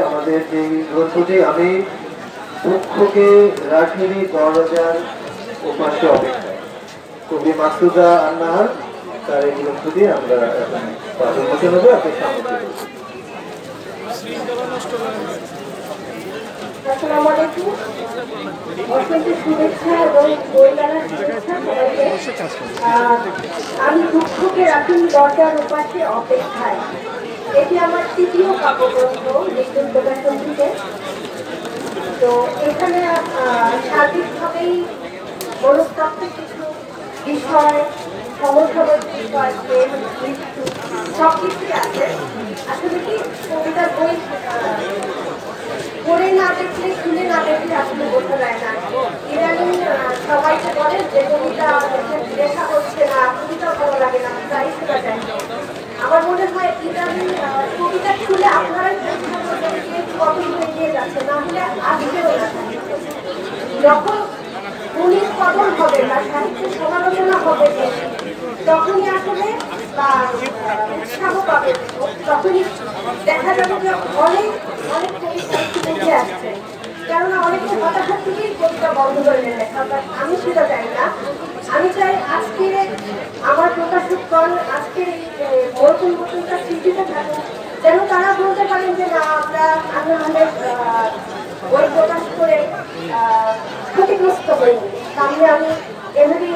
আমাদের যে গ্রন্থটি আমি দুঃখকে রাখিনি দরজার উপাসে অপেক্ষায়, কবি মাসুদা আন্নাহার, তার এই গ্রন্থটি আমরা উন্মোচন হবে আপনার সামনে। আসসালামু আলাইকুম, অসংখ্য শুভেচ্ছা এবং বইমেলার শুভেচ্ছা সবাইকে। আমি দুঃখকে রাখিনি দরজার উপাসে অপেক্ষায়, এটি আমার তৃতীয় কাব্যগ্রন্থ নিখুঁত প্রকাশন থেকে। তো এখানে সার্বিকভাবেই মনস্তাত্ত্বিক কিছু বিষয়, সমসাময়িক বিষয়, প্রেম, মৃত্যু সব কিছুই আছে। আসলে কি কবিতার বই পড়ে না দেখলে, শুনে না দেখলে আসলে বোঝা যায় না। ইদানিং সবাইকে বলে যে কবিতা লেখা হচ্ছে না, কবিতা ভালো লাগে না, তাই শোনা যায়। আমার মনে হয় ইদানিং কবিতা শুনে আপনারাই কত এগিয়ে যাচ্ছে, না হলে আসবেও না। যখন গুণীর কদর হবে বা সাহিত্যের সমালোচনা হবে তখনই আসলে বা উৎসাহ পাবে, তখনই দেখা যাবে যে অনেক অনেক কবি সাহিত্য উঠে আসছে। কেননা অনেকে হতাশার থেকেই কবিতা বন্ধ করে লেখা, বাট আমি সেটা চাই না। আমি চাই আজকে আমার প্রকাশকগণ আজকের নতুন নতুনটা সৃষ্টিতে থাকুন, যেন তারা বলতে পারেন যে না, আমরা আন্দোলনের বই প্রকাশ করে ক্ষতিগ্রস্ত হইনি। সামনে আমি এমনি